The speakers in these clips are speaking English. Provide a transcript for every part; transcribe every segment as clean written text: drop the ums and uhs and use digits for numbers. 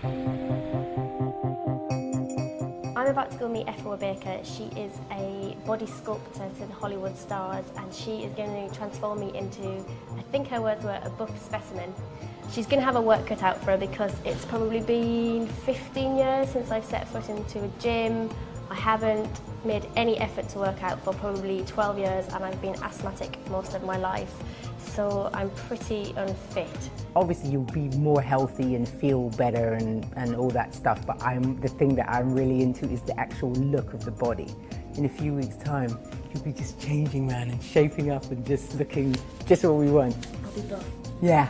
I'm about to go meet Efua Baker. She is a body sculptor to the Hollywood stars, and she is going to transform me into, I think her words were, a buff specimen. She's going to have a work cut out for her because it's probably been 15 years since I've set foot into a gym. I haven't made any effort to work out for probably 12 years, and I've been asthmatic most of my life, so I'm pretty unfit. Obviously you'll be more healthy and feel better and all that stuff, but the thing that I'm really into is the actual look of the body. In a few weeks' time, you'll be just changing, man, and shaping up and just looking just what we want. I'll be buff. Yeah.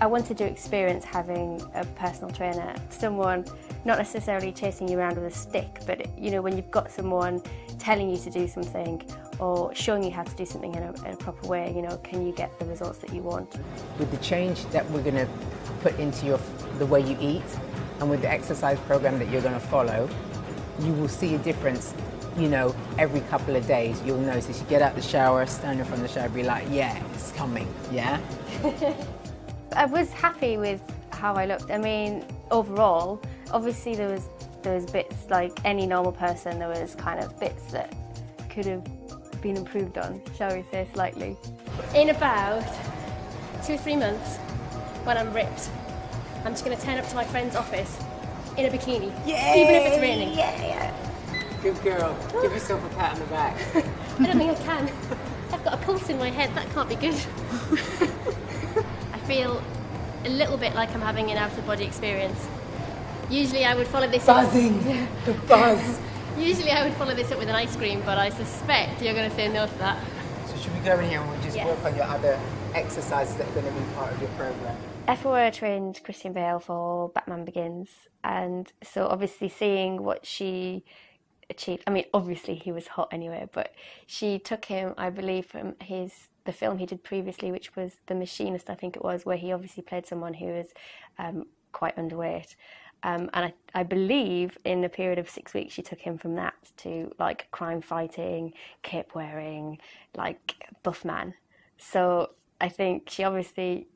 I wanted to experience having a personal trainer, someone not necessarily chasing you around with a stick, but you know, when you've got someone telling you to do something or showing you how to do something in a proper way, you know, can you get the results that you want? With the change that we're going to put into the way you eat, and with the exercise program that you're going to follow, you will see a difference, you know, every couple of days. You'll notice you get out the shower, stand in front of the shower, be like, yeah, it's coming, yeah? I was happy with how I looked. I mean, overall, obviously there was bits, like any normal person, there was kind of bits that could have been improved on, shall we say, slightly. In about 2 or 3 months, when I'm ripped, I'm just going to turn up to my friend's office in a bikini, Yay! even if it's raining. Yeah. Good girl. Give yourself a pat on the back. I don't think I can. I've got a pulse in my head, that can't be good. I feel a little bit like I'm having an out-of-body experience. Usually I would follow this Buzzing, up. the buzz. Usually I would follow this up with an ice cream, but I suspect you're going to say no to that. So should we go in here and we'll just Yes. work on your other exercises that are going to be part of your program? Efua trained Christian Bale for Batman Begins, and so obviously seeing what she achieved, I mean obviously he was hot anyway, but she took him, I believe, from the film he did previously, which was The Machinist, I think it was, where he obviously played someone who was quite underweight. And I believe in a period of 6 weeks she took him from that to like crime fighting, cape wearing, like buff man. So I think she obviously,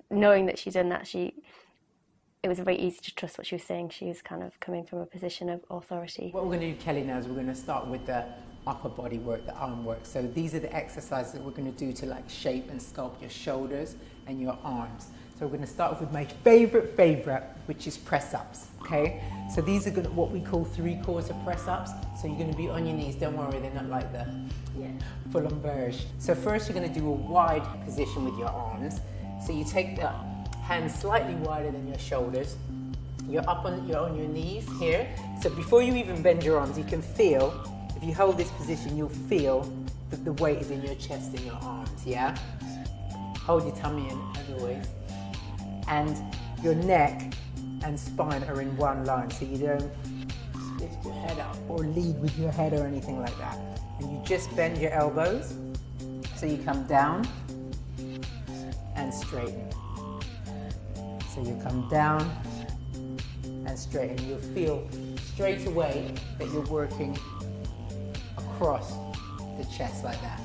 knowing that she'd done that, it was very easy to trust what she was saying. She was kind of coming from a position of authority. What we're going to do, Kelly, now is we're going to start with the upper body work, the arm work. So these are the exercises that we're going to do to like shape and sculpt your shoulders and your arms. So we're going to start off with my favorite, which is press-ups, okay? So these are what we call 3/4 press-ups. So you're going to be on your knees. Don't worry, they're not like the full-on verge. So first you're going to do a wide position with your arms. So you take the hands slightly wider than your shoulders. You're on your knees here. So before you even bend your arms, you can feel, if you hold this position, you'll feel that the weight is in your chest and your arms, yeah? Hold your tummy in, as always. And your neck and spine are in one line, so you don't lift your head up or lead with your head or anything like that. And you just bend your elbows, so you come down and straighten. So you come down and straighten. You'll feel straight away that you're working across the chest like that.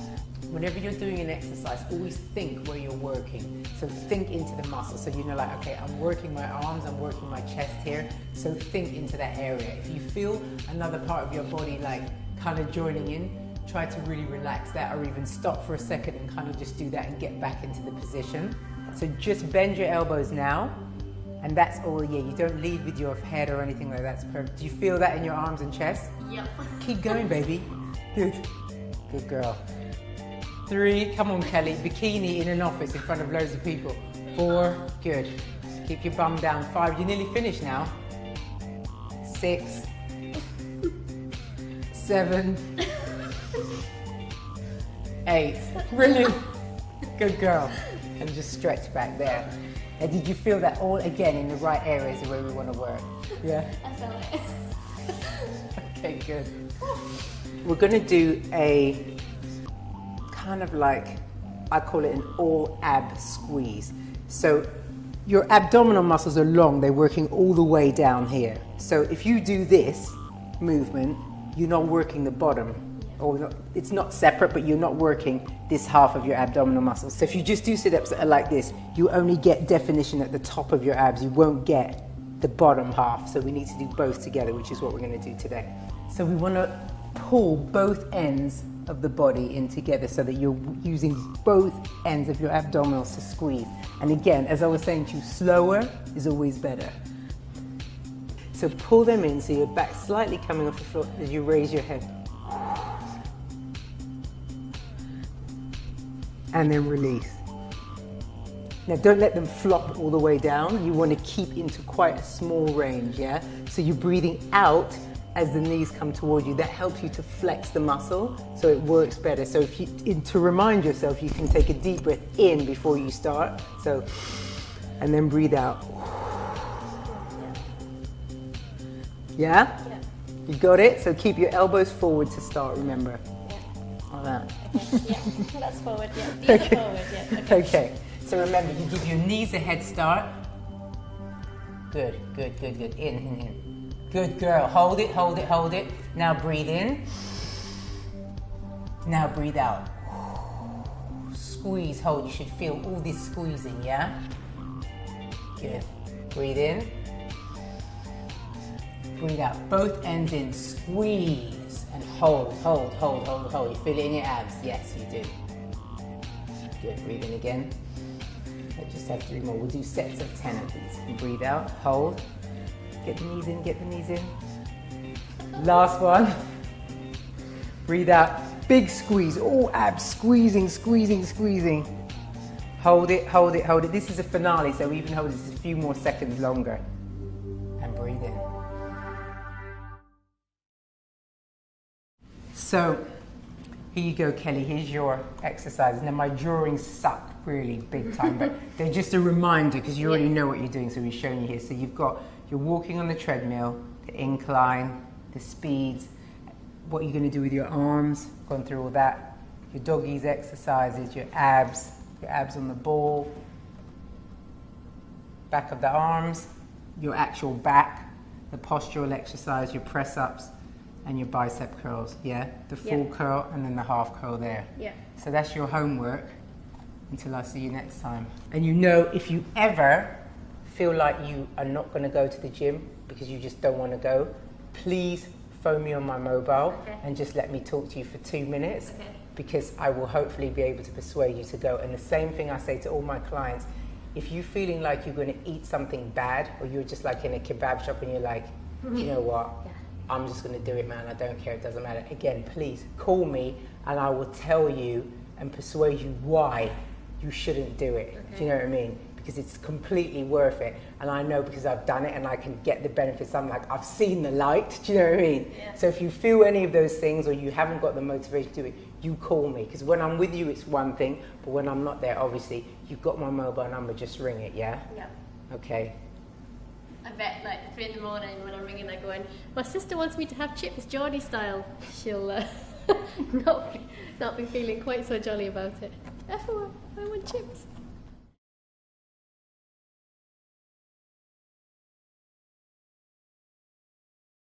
Whenever you're doing an exercise, always think where you're working. So think into the muscle. So you know, like, okay, I'm working my arms, I'm working my chest here. So think into that area. If you feel another part of your body like kind of joining in, try to really relax that, or even stop for a second and kind of just do that and get back into the position. So just bend your elbows now. And that's all, yeah, you don't lead with your head or anything like that. That's perfect. Do you feel that in your arms and chest? Yep. Keep going, baby. Good. Good girl. 3, come on, Kelly. Bikini in an office in front of loads of people. 4, good. Keep your bum down. 5, you're nearly finished now. 6, 7, 8. Brilliant. Good girl. And just stretch back there. And did you feel that all again in the right areas where we want to work? Yeah? I felt it. Okay, good. We're going to do a kind of like, I call it an all ab squeeze. So your abdominal muscles are long, they're working all the way down here. So if you do this movement, you're not working the bottom. or not, it's not separate, but you're not working this half of your abdominal muscles. So if you just do sit-ups that are like this, you only get definition at the top of your abs. You won't get the bottom half. So we need to do both together, which is what we're going to do today. So we want to pull both ends of the body in together so that you're using both ends of your abdominals to squeeze. And again, as I was saying to you, slower is always better. So pull them in so your back slightly coming off the floor as you raise your head. And then release. Now don't let them flop all the way down. You want to keep into quite a small range, yeah? So you're breathing out as the knees come toward you. That helps you to flex the muscle so it works better. So if you, to remind yourself, you can take a deep breath in before you start. So, and then breathe out. Yeah? Yeah. You got it? So keep your elbows forward to start, remember. Yeah. Like that. Okay. Yeah, that's forward, yeah. The other forward, yeah. Okay. Okay. So remember, you give your knees a head start. Good, good, good, good. In. Good girl. Hold it, hold it, hold it. Now breathe in. Now breathe out. Squeeze, hold. You should feel all this squeezing, yeah? Good. Breathe in. Breathe out. Both ends in. Squeeze. And hold, hold, hold, hold, hold. You feel it in your abs? Yes, you do. Good. Breathe in again. I just have 3 more. We'll do sets of 10 of these. And breathe out. Hold. Get the knees in, get the knees in. Last one. Breathe out. Big squeeze. All abs squeezing, squeezing, squeezing. Hold it, hold it, hold it. This is a finale, so even hold this a few more seconds longer. And breathe in. So, here you go, Kelly. Here's your exercises. Now, my drawings suck really big time, but they're just a reminder because you already know what you're doing, so we're showing you here. So you're walking on the treadmill, the incline, the speeds, what you're going to do with your arms, gone through all that, your doggies exercises, your abs on the ball, back of the arms, your actual back, the postural exercise, your press-ups, and your bicep curls, yeah? The full curl and then the half curl there. Yeah. So that's your homework until I see you next time. And you know, if you ever feel like you are not going to go to the gym because you just don't want to go, please phone me on my mobile and just let me talk to you for 2 minutes because I will hopefully be able to persuade you to go. And the same thing I say to all my clients, if you're feeling like you're going to eat something bad or you're just like in a kebab shop and you're like, you know what, I'm just going to do it, man, I don't care, it doesn't matter. Again, please call me and I will tell you and persuade you why you shouldn't do it. Do you know what I mean? Because it's completely worth it. And I know because I've done it and I can get the benefits. I'm like, I've seen the light. Do you know what I mean? Yeah. So if you feel any of those things or you haven't got the motivation to do it, you call me. Because when I'm with you, it's one thing. But when I'm not there, obviously, you've got my mobile number, just ring it, yeah? Yeah. Okay. I bet like 3 in the morning when I'm ringing, I'm going, my sister wants me to have chips Geordie style. She'll not be feeling quite so jolly about it. Efua, I want chips.